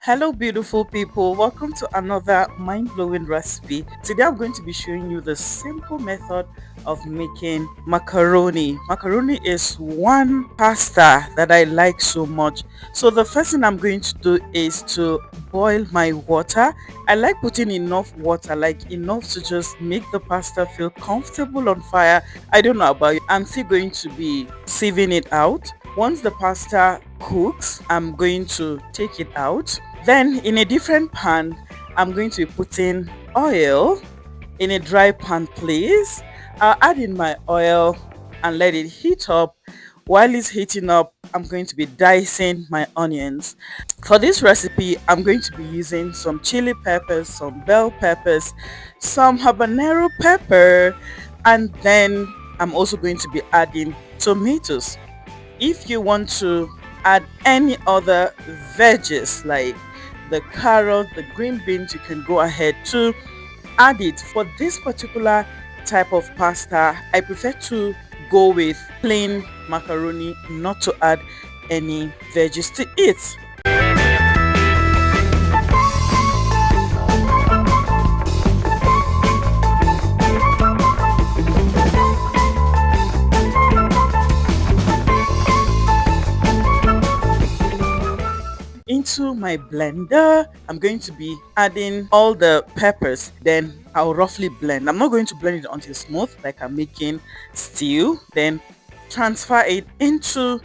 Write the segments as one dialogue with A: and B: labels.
A: Hello beautiful people, welcome to another mind-blowing recipe. Today I'm going to be showing you the simple method of making macaroni. Macaroni is one pasta that I like so much. So the first thing I'm going to do is to boil my water. I like putting enough water, like enough to just make the pasta feel comfortable on fire. I don't know about you. I'm still going to be sieving it out. Once the pasta cooks, I'm going to take it out. Then in a different pan, I'm going to be putting oil in a dry pan, please. I'll add in my oil and let it heat up. While it's heating up, I'm going to be dicing my onions. For this recipe, I'm going to be using some chili peppers, some bell peppers, some habanero pepper, and then I'm also going to be adding tomatoes. If you want to add any other veggies like the carrot, the green beans, you can go ahead to add it. For this particular type of pasta, I prefer to go with plain macaroni, not to add any veggies to it. Into my blender, I'm going to be adding all the peppers. Then I'll roughly blend. I'm not going to blend it until smooth like I'm making stew. Then transfer it into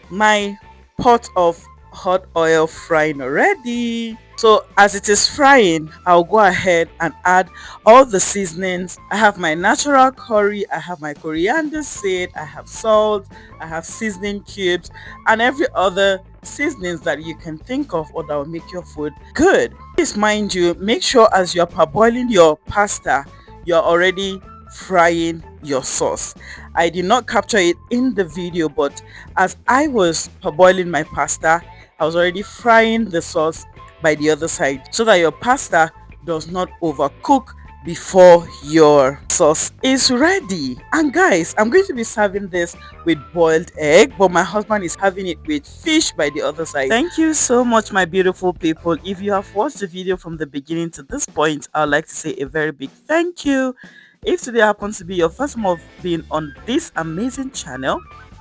A: my pot of hot oil frying already. So as it is frying, I'll go ahead and add all the seasonings. I have my natural curry, I have my coriander seed, I have salt, I have seasoning cubes, and every other seasonings that you can think of or that will make your food good. Please mind you, make sure as you're parboiling your pasta, you're already frying your sauce. I did not capture it in the video, but as I was parboiling my pasta, I was already frying the sauce by the other side so that your pasta does not overcook before your sauce is ready. And guys, I'm going to be serving this with boiled egg, but my husband is having it with fish by the other side. Thank you so much, my beautiful people. If you have watched the video from the beginning to this point, I'd like to say a very big thank you. If today happens to be your first time of being on this amazing channel,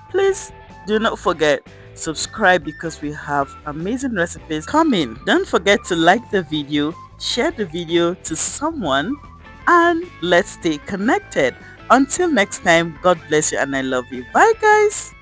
A: please do not forget subscribe because we have amazing recipes coming. Don't forget to like the video, share the video to someone, and let's stay connected. Until next time, God bless you and I love you. Bye guys.